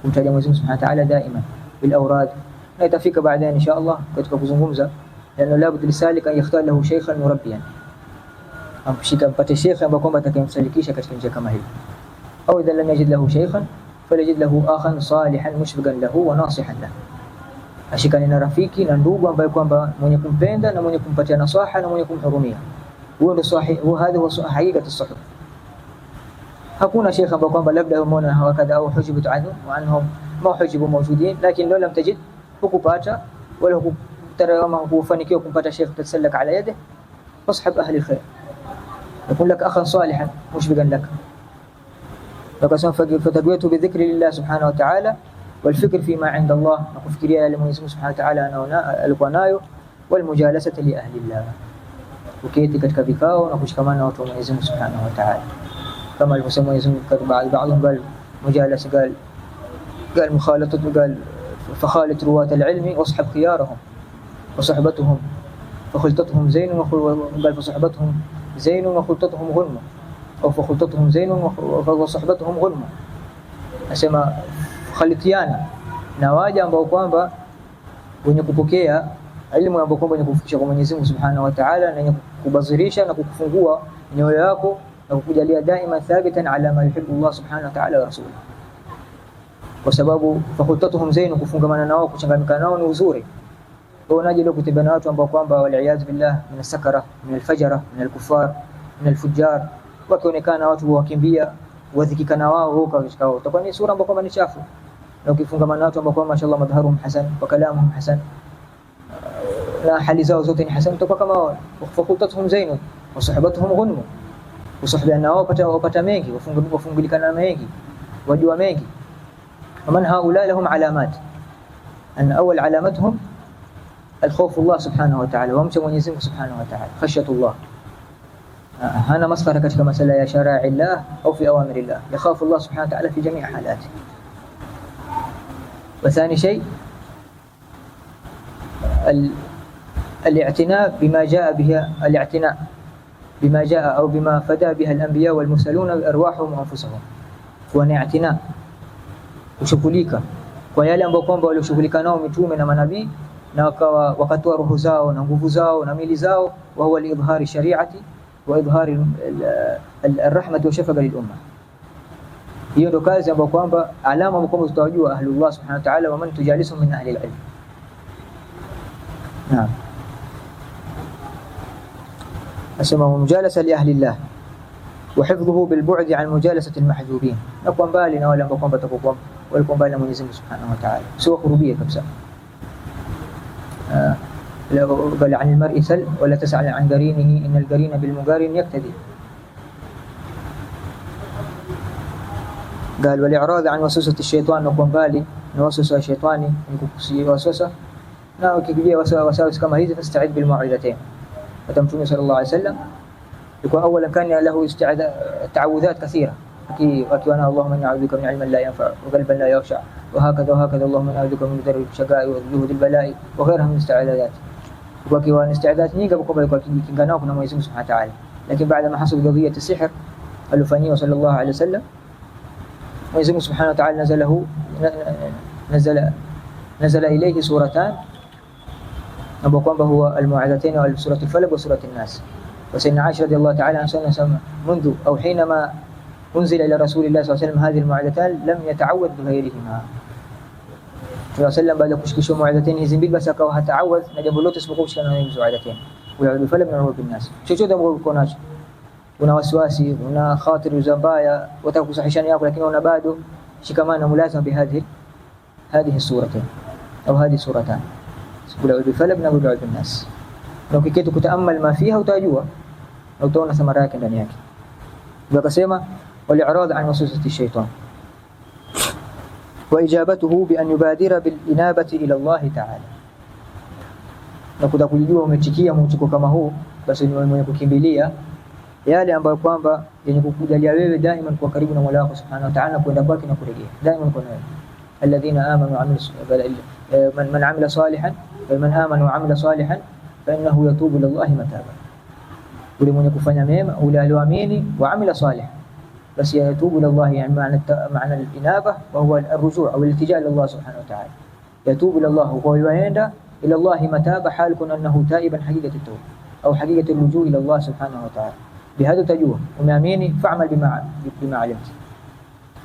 kumtaja Mwenyezi Mungu Subhanahu wa Ta'ala daima bil awrad. Na itafika baadaye insha Allah katika kuzungumza, lana labud lisalik an yakhtar lahu shaykhan murabbiyan, amshika mpate sheikh ambaye kwamba atakayemsalikisha katika njia kama hii. Au idha lam yajid lahu shaykhan falyajid lahu akhan salihan mushfiqan lahu wa nasihan lahu, ashikane na rafiki na ndugu ambaye kwamba mwenye kumpenda na mwenye kumpatia nasaha na mwenye kumhurumia. Huo ndio sahihi, huo hadhi wa hakikati sahih. Hakuna sheikh ambaye kwamba labda umeona hawakadha au hujibu anhu wa anhum ma hujibu mawjudin, lakini law lam tajid, hukupata wala hukutarawa kufanikiwa kumpata sheikh tasalak ala yadihi, fasahab ahli alkhair yakun lak akhan salihan mushfiqan lak. Lakasema fatagwitu bi dhikri lillah subhanahu wa ta'ala والفكر فيما عند الله, nakufikiria yale Mwenyezi Mungu Subhanahu wa Ta'ala anaona alikuwa nayo, walmujalasati li ahli Allah, uketi katika vikao na kushikamana na watu wa Mwenyezi Mungu Subhanahu wa Ta'ala, kama alivyosema Mwenyezi Mungu katika baadhi قال mujalasa قال mukhalatatu قال fakhalit ruwat al-ilmi wasahab khiyarahum وصحبتهم فخلطتهم زين وقال فصحبتهم زين وخلطتهم غنم au fakhultatuhum زين وصحبتهم غنم. Nasema khalitiana na waja ambao kwamba wenye kupokea elimu ambao kwamba wenye kufikisha kwa Mwenyezi Mungu Subhanahu wa Ta'ala, na wenye kubazirisha na kukufungua nyoyo yako na kukujalia daima thabitan ala ma yuhibbu Allah Subhanahu wa Ta'ala wa rasuluhu. Kwa sababu fakhultatuhum zain, kufungamana nao kuchangamka nao ni uzuri. Wewe unaje leo kutembea na watu ambao kwamba wal billah min as-sakara min al-fajara min al-kuffar min al-fujjar, wakionekana watu wakimbia wadhikika na wao huko katika, utakuwa ni sura ambayo kwamba ni chafu. Na ukifungamana na watu ambao kwamba mashallah madharuhum hasan wa kalamuhum hasan na hali zao zote ni hasan, utakuwa kama wao. Fakultatuhum zainun wa sahbatuhum ghunmu, usuhbiana wao wapata mengi, wafungulikana mengi, wajua mengi. Waman haula lahum alamat, an awwal alamatuhum الخوف الله سبحانه وتعالى ومشى Mwenyezi Mungu Subhanahu wa Ta'ala, khashyatullah. هنا مسخرة katika masala ya sharia Allah au fi awamir Allah, yakhafu Allah Subhanahu wa Ta'ala fi jami' halati. وثاني شيء الاعتناء بما جاء به، الاعتناء بما جاء أو بما فدى بها الأنبياء والمرسلون بأرواحهم وأنفسهم. والاعتناء kushughulika kwa yale ambayo kwamba walioshughulika nao mitume na manabii, na wakatoa roho zao na nguvu zao na mili zao, wa huwa liidhari shari'ati wa idhari الرحمة والشفقة للأمة. hiyo ndo kazi ambayo kwamba alama ambayo kwamba tutawajua ahlullah Subhanahu wa Ta'ala, wa man tujalisuhum min ahli al-ilm. Naam, asema mujalasa li ahli Allah wa hifdhuhu bil bu'd an mujalasati al-mahjubin, na kwa mbali na wale ambao kwamba watakuwa walikuwa mbali na Mwenyezi Mungu Subhanahu wa Ta'ala, sio kurubia kabisa. بل عن المرء سل ولا تسأل عن قرينه إن القرين بالمقارن يقتدي. قال والإعراض عن وسوسة الشيطان، نقوم بالي نوسوس الشيطاني نكوكسي وسوسة نا وكيجي وساوس كما هي، فاستعد بالموعظتين. فتمتون صلى الله عليه وسلم يكون أولا كان له تعوذات كثيرة، وأنا اللهم إني أعوذ بك من علم لا ينفع وقلبا لا يخشع وهكذا وهكذا، اللهم إني أعوذ بك من ذر الشقاء وجهد البلاء وغيرها من الاستعاذات. وكيوان استعداد نيجا بقبل كيجاناو كنا Mwenyezi Mungu Subhanahu wa Ta'ala. Lakini baada ma hasul qadhiyat as-sihr alifanywa sallallahu alayhi wasallam, Mwenyezi Mungu Subhanahu wa Ta'ala nazala ilayhi suratan ambapo kwamba huwa al-mu'adhatayn wa suratu al-falaq wa suratu an-nas. Wa sayyidina Aisha radhiyallahu ta'ala anha منذ أو حينما أنزل إلى رسول الله صلى الله عليه وسلم هذه المعوذتان لم يتعوذ بغيرهما. Sallam baada kushikishwa muadhatain hizi mbili, basi akawa hataawaz na jambo lote isipokuwa kushikana na hizo muadhatain. Wa'udhu falaq na bin nas. Chochote ambacho uko nacho, una wasiwasi, una khatiri za mbaya, wataka kusahihishana yako, lakini una bado shikamana mulazima bi hadhihi suratayn au hadhihi suratan. Qul a'udhu bifalaq na qul a'udhu binnas. Na ukiketi kutaamal ma fiha utajua na utaona thamara yake ndani yake. Ndio akasema wal-i'rad an waswasati shaytan wa ijabatuhu bi an yubadira bil inabati ila Allah ta'ala. Na kujua umetikia mwitiko kama huu, basi ni mwenye kukimbilia yale ambayo kwamba yenye kukujalia wewe daima kwa karibu na Mola wako Subhanahu wa Ta'ala, kwenda kwake na kurejea daima kwa naye. Alladhina amanu wa amilu man amila salihan wa man amana wa amila salihan fa innahu yatubu ila Allah mataba. Yule mwenye kufanya mema, ule alioamini wa amila salih, basi yatubu ila Allah, yani maana al-inaba wa huwa ar-rujuu' au al-iltijaa ila Allah Subhanahu wa Ta'ala. Yatubu ila Allah wa yuenda ila Allah mataba, hal kun annahu taiban haqiqat at-tawbah au haqiqat al-rujuu' ila Allah Subhanahu wa Ta'ala. بهذا تجوه ومأميني فاعمل بما علمت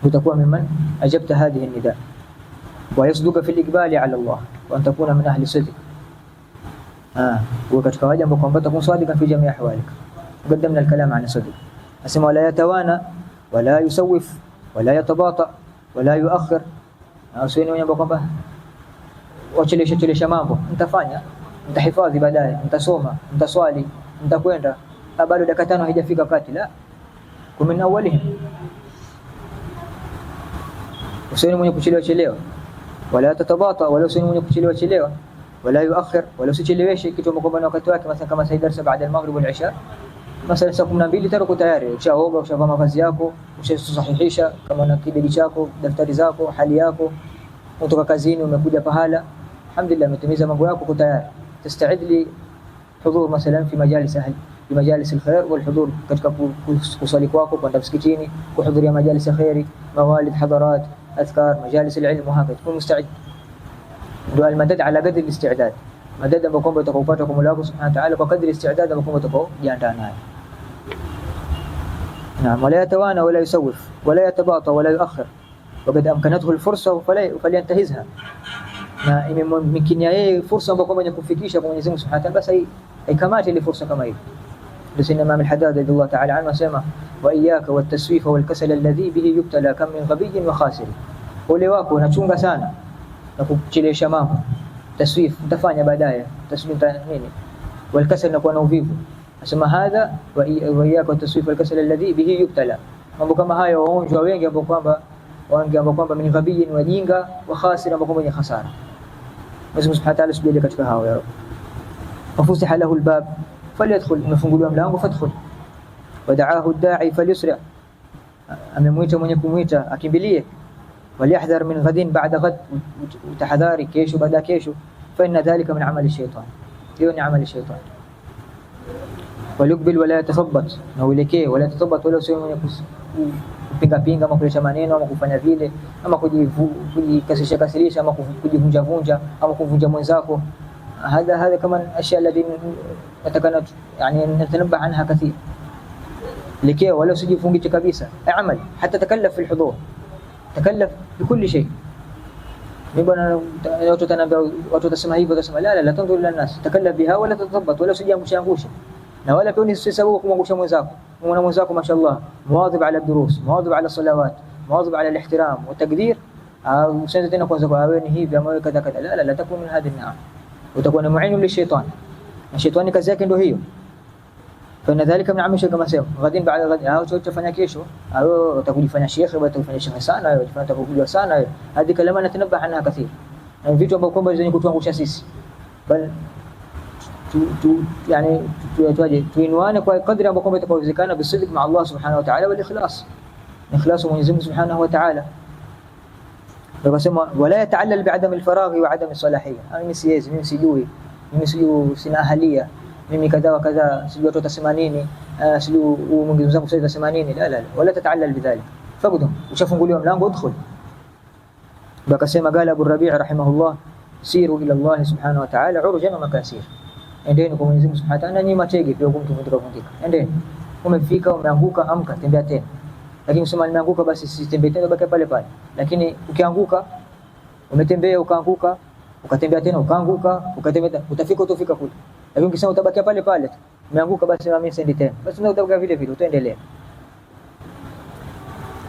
وتكون ممن أجبت هذه النداء ويصدق في الإقبال على الله وأن تكون من أهل الصدق. وكتك واجب بكم تكون صادقا في جميع أحوالك. قدمنا الكلام عن الصدق. أسمع ولا يتوانى ولا يسوف ولا يتباطأ ولا يؤخر. أسويني وين بكم وتشليش mambo mtafanya, mtahifadhi baadaye, mtasoma, mtaswali, mtakwenda bado dakika 5 haijafika wakati la kumin awalihim. Usiwe mwenye kuchelewa wala tatabata, wala usiwe mwenye kuchelewa wala yuakhir, wala usicheleweshe kitu ambacho na wakati wake. مثلا kama darasa baada al-maghrib wal isha, مثلا saa 12 tayari tayari ushaoga, ushavaa mavazi yako, ushasahihisha kama na kidedi chako, daftari zako, hali yako, kutoka kazini umekuja pahala, alhamdulillah umetimiza mambo yako, uko tayari تستعد لحضور مثلا في مجالس في مجالس الخير والحضور katika kusali kwako, kwenda msikitini, kuhudhuria majalis ya khairi, mawalid, hadarat, adhkar, majalis al-ilm, وهكذا تكون مستعد. ndio al-madad ala qadri al-isti'dad, madad ambapo kwamba utakupata kwa Mola wako Subhanahu wa Ta'ala kwa kadri isti'dad ambapo kwamba utakaojiandaa nayo. نعم. ولا يتوانى ولا يسوف ولا يتباطأ ولا يؤخر وقد أمكنته الفرصة فلينتهزها. na imemkinia yeye fursa ambayo kwamba inakufikisha kwa Mwenyezi Mungu Subhanahu wa Ta'ala, basi aikamate ile fursa kama hiyo. Ndio Imam al-Haddad radhiyallahu ta'ala anhu asema wa iyyaka wat-taswif wal-kasal alladhi bihi yubtala kam min ghabiyyin wa khasir. Ole wako unachunga sana na kuchelewesha mambo. Taswif utafanya baadaye, taswif nini? Wal-kasal na kuwa na uvivu. Asema hadha wa iyyaka wat-taswif wal-kasal alladhi bihi yubtala. Mambo kama hayo waonjwa wengi ambao kwamba min ghabiyyin, wajinga, wa khasir ambao kwamba ni hasara. Mwenyezi Subhanahu wa Ta'ala subhanahu katika hao ya Rabb. Wafusiha lahu al-bab falyadkhul, umefunguliwa mlango fadkhul. Wada'ahu ad-da'i falyusri', amemwita mwenye kumwita akimbilie. Waliyahdhar min ghadin ba'da ghad, utahadhari kesho baada kesho. Fa inna dhalika min amali shaytan, hiyo ni amali shaytan. Waliyukbil wala yatathabbat, na uelekee wala yatathabbat, wala usiwe mwenye kupinga ama kuleta maneno ama kufanya vile ama kujikasirisha ama kujivunja ama kuvunja mwenzako. هذا كمان اشياء التي نتكلم يعني نتنبه عنها كثير. لكي ولا usijifungike kabisa, اعمل حتى تكلف في الحضور، تكلف بكل شيء. Mbona watu tanambia watu watasema hivyo, watasema la tanzur ila nas, takallaf biha wala tathabbat, wala usijiangushe na wala pia usisababu kumwangusha mwenzako. Muona mwenzako mashallah muwadhib ala durus, muwadhib ala salawat, muwadhib ala al-ihtiram wa taqdir, usianze tena kwanza kwa wewe ni hivi ama wewe kadha kadha. La takun min hadhihi an-na'am, utakuwa ni mu'inu lishaitani, na shaitani kazi yake ndio hiyo. Fa dhalika min amali, kama sema ghadin baada ghadin, au utafanya kesho au utakujifanya shekhe, au utakufanya shekhe sana, au utakujua sana. Hadi kalama natanabah anha kathir, na vitu ambavyo kwamba zenye kutuangusha sisi, bali yani tuinwane kwa kadri ambapo kwamba itakawezekana bisidq ma Allah Subhanahu wa Ta'ala wal ikhlas, ikhlas Mwenyezi Mungu Subhanahu wa Ta'ala. Wakasema wala yataallal bi'adam al-faraghi wa 'adam as-salahiyya, mimi siwezi, mimi sijui, sina ahalia, mimi kadha wa kadha, sijui watu watasema nini, sijui mwingine zangu sasa watasema nini. La wala tataallal bidhalik, faqdum, ushafunguliwa mlango, udkhul. Wakasema qala Abu Rabi' rahimahullah, siru ila Allah Subhanahu wa Ta'ala urjan wa makasir, endeni kwa Mwenyezi Mungu Subhanahu wa Ta'ala, nanyi matege pia kumtumikia kundika. Endeni, umefika umeanguka, amka, tembea tena. Lakini usema nimeanguka basi sitembee tena, baki pale pale. Lakini ukianguka, umetembea ukaanguka, ukatembea tena ukaanguka, ukatembea, utafika kule. Lakini ukisema utabaki pale pale, umeanguka basi mimi sendi tena, basi ndio utabaki vile vile, utaendelea.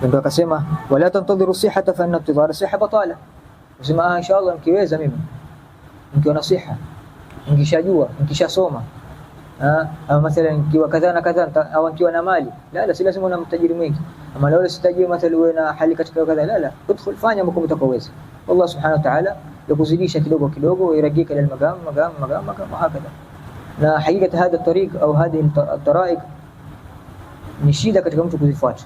Ndio akasema wala tantadhiru sihata fa inna intidhara siha batala. Usema inshallah mkiweza mimi nikiwa nasiha, nikishajua, nikishasoma, au mathalan nikiwa kadha na kadha, au nikiwa na mali, la si lazima una mtajiri mwingi. Ama leo sitajiri mathalan wewe na hali katika kadha, la udkhul, fanya mambo utakaweza. Allah subhanahu wa ta'ala yakuzidisha kidogo kidogo, ويرقيك للمقام مقام مقام مقام وهكذا. Na hakika هذا الطريق au هذه الطرائق ni shida katika mtu kuzifuata.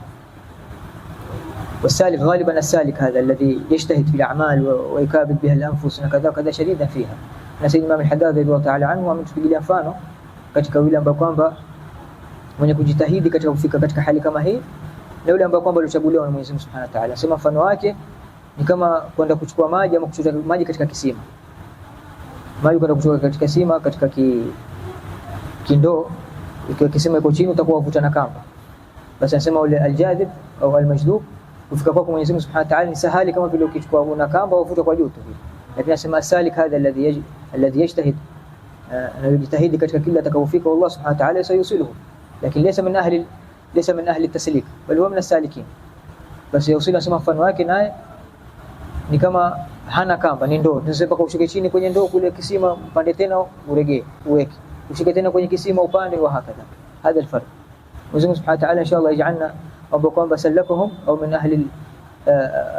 والسالك غالبا السالك هذا الذي يجتهد في الأعمال ويكابد بها الأنفس وكذا وكذا شديدا فيها. Na Sayyid Imam al-Haddad radhiyallahu ta'ala anhu ametupigia mfano katika yule ambaye kwamba mwenye kujitahidi katika kufika katika hali kama hii, na yule ambaye kwamba alichaguliwa na Mwenyezi Mungu Subhanahu wa Ta'ala. Sema mfano wake ni kama kwenda kuchukua maji ama kuchota maji katika kisima. Maji kwenda kuchukua katika kisima, katika kindoo, ikiwa kisima iko chini utakuwa uvuta na kamba. Basi anasema ule aljadhib au almajdub kufika kwako Mwenyezi Mungu Subhanahu wa Ta'ala ni sahali kama vile ukichukua una kamba uvuta kwa juu tu. Lakini anasema salik hadha alladhi yajtahid, anajitahidi katika kila atakapofika Allah Subhanahu wa Ta'ala sayusiluhu, lakini laysa min ahli at-taslik bal huwa min as-salikin. Basi yusilu, anasema mfano wake naye ni kama hana kamba, ni ndoo. Tunasema kwa ushuke chini kwenye ndoo kule kisima, upande tena uregee, uweke, ushike tena kwenye kisima upande, wa hakadha. Hadha al-farq. Mwenyezi Mungu Subhanahu wa Ta'ala inshallah yaj'alna ambao kwamba salakuhum au min ahli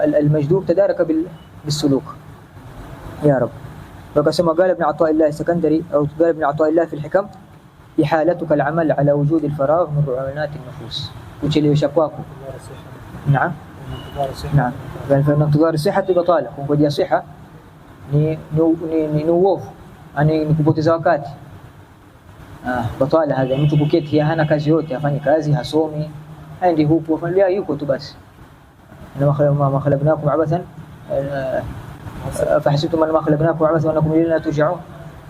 al-majdub tadaraka bis-suluk ya rab. وكما قال ابن عطاء الله السكندري أو قال ابن عطاء الله في الحكم: إحالتك العمل على وجود الفراغ من رعونات النفوس. وتشليش أقواكم. نعم نعم. قال فإن انتظار الصحة بطالة. ونقول صحة نووف يعني nikupoteza wakati. Batala hadha, mtu kuketi hana kazi yote, afanye kazi, hasomi, aende huko afanya yuko tu basi. Na ma khalaqnakum abathan فحسبتم أنما خلقناكم عبثا وأنكم إلينا لا ترجعون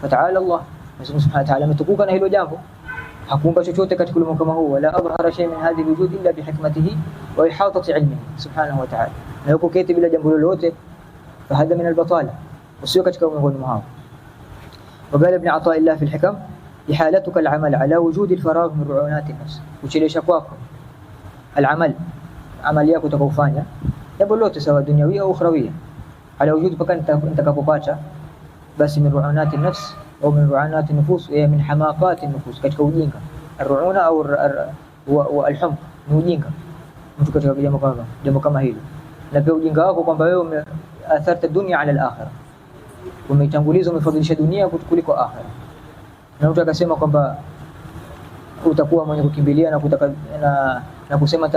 فتعالى الله سبحانه وتعالى متكوكا na hilo jambo. Hakuumba chochote katika ulimwengu kama huu, wala adhhara shay min hadhihi alwujud illa bihikmatihi wa ihatati ilmihi subhanahu wa ta'ala. Na yuko keti bila jambo lolote, fahadha min albatala, usio katika ulimwengu huu. وقال ابن عطاء الله في الحكم: إحالتك العمل على وجود الفراغ من رعونات النفس. Kuchelewesha kwako العمل, amali yako utakofanya jambo lolote sawa duniawi au ukhrawi, على وجود mpaka nitakapopata basi min ru'unati an-nafs au min ru'unati an-nufus, min hamaqati an-nufus, katika ujinga. Ar-ru'una au al-humq ni ujinga, mtu katika jambo kama hilo. Na pia ujinga wako kwamba wewe umeatharta dunia ala al-akhirah, umeitanguliza, umefadhilisha dunia kuliko akhirah. Na mtu akasema kwamba utakuwa mwenye kukimbilia na kutaka na kusema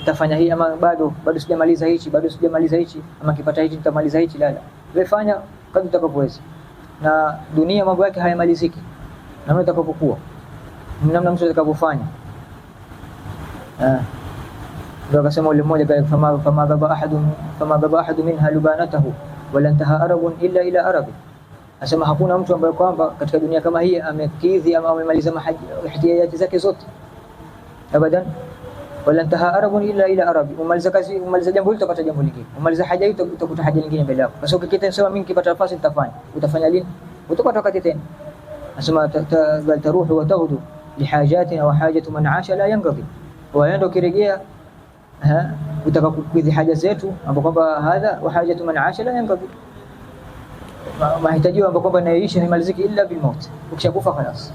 tafanya hii ama bado sijamaliza hichi, ama kipata hichi nitamaliza hichi. La, wewe fanya kadri utakapoweza, na dunia mambo yake hayamaliziki. Na wewe utakapokuwa namna mtu atakapofanya, ndio akasema yule mmoja kale, fama baba ahadu minha lubanatahu wala intaha arabun illa ila arabi. Asema hakuna mtu ambaye kwamba katika dunia kama hii amekidhi ama amemaliza ihtiyaji zake zote abadan, wala intaha arabun illa ila arabi. Umaliza kazi, umaliza jambo hili utapata jambo lingine, umaliza haja hii utakuta haja nyingine mbele yako. Sasa ukikita unasema mimi nikipata nafasi nitafanya, utafanya lini? Utapata wakati tena. Asema taruhu wa tahudu lihajatina wa hajatu man aasha la yanqadi. Waenda ukirejea utakakukidhi haja zetu ambapo kwamba hadha wa hajatu man aasha la yanqadi, mahitaji ambapo kwamba naishi haimaliziki illa bil maut. Ukishakufa خلاص.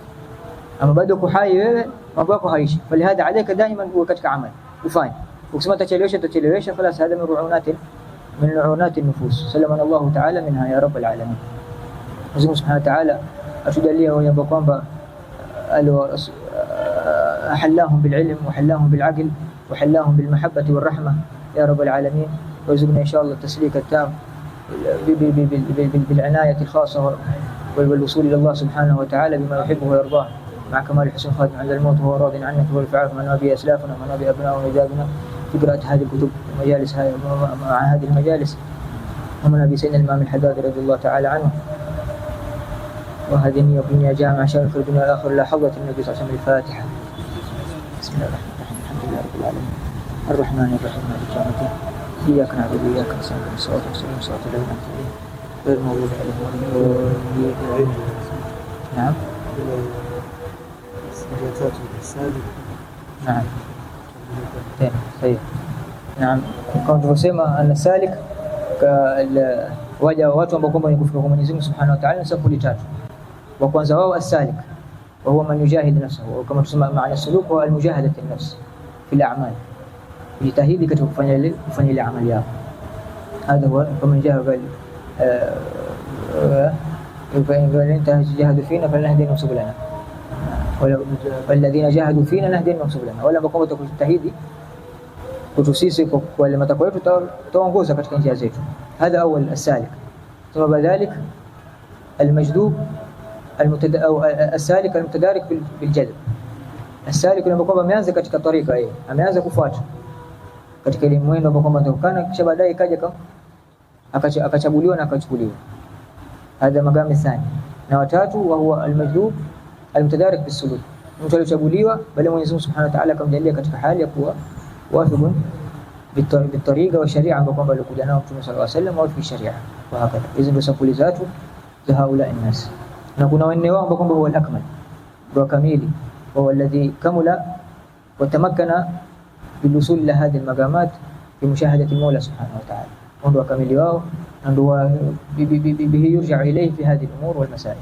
Ama bado uko hai wewe, mambo yako haishi. Falihadha alayka daima huwa katika amali ufanye. Ukisema tachelewesha خلاص, هذا من رعونات النفوس. سلمنا الله تعالى منها يا رب العالمين. Mwenyezi Subhanahu wa Ta'ala atujalie wale ambao kwamba أحلاهم بالعلم وحلاهم بالعقل وحلاهم بالمحبة والرحمة يا رب العالمين. ويرزقنا إن شاء الله التسليك التام بالعناية الخاصة والوصول إلى الله سبحانه وتعالى بما يحبه ويرضاه، مع كمال حسن خاتم عند الموت وهو راض عنك والفعاف من أبي أسلافنا ومن أبي أبناء وأجدادنا في قراءة هذه الكتب ومجالس مع هذه المجالس، ومن أبي سيدنا الإمام الحداد رضي الله تعالى عنه. وهذه النية بنية جامعة شرف الدنيا والآخرة إلى حضرة النبي صلى الله عليه وسلم. الفاتحة. بسم الله الرحمن الرحيم. الحمد لله رب العالمين الرحمن الرحيم مالك يوم الدين إياك نعبد وإياك نستعين الصراط المستقيم صراط الذين أنعمت عليهم غير المغضوب عليهم ولا الضالين. نعم. نعم. طيب. نعم. كنت بسمع أن السالك waja watu ambao kwamba ni kufika kwa Mwenyezi Mungu Subhanahu wa Ta'ala, sampuli tatu. Wa kwanza wao as-salik, wa huwa man yujahid nafsahu, kama tusema maana suluk wa al-mujahadati an-nafs fi al-a'mal, jitahidi katika kufanya ile amali yako. Hada huwa kama jahad jahadu fina falnahdihim subulana, walladhina jahadu fina nahdihim subulana, wala ambao kwamba tutajitahidi kutusisi kwa ile matakwa yetu tutaongoza katika njia zetu. هذا أول السالك. ثم بعد ذلك المجذوب أو السالك المتدارك بالجذب. السالك لما kwamba ameanza katika tarika hii, ameanza kufuata katika ile mwendo ambao kwamba ndokana, kisha baadaye kaja akachaguliwa na akachukuliwa. هذا مقام الثاني. Na watatu wa huwa almajذوب المتدارك بالسلوك, mtu aliyochaguliwa bali Mwenyezi Mungu Subhanahu wa Ta'ala akamjalia katika hali ya kuwa wafiqun بالطريقه والشريعه ambao kwamba alikuja nao Mtume sallallahu alaihi wasallam, au fi sharia wa hakika. Hizo ndio sampuli zatu za haula الناس. Na kuna wanne wao ambao kwamba huwa al-akmal, ndio kamili, wa alladhi kamula wa tamakkana bilusul ila hadhihi al-maqamat bi mushahadati Mola Subhanahu wa Ta'ala. Ndio kamili wao, ndio bihi yurja ilayhi fi hadhihi al-umur wal masail.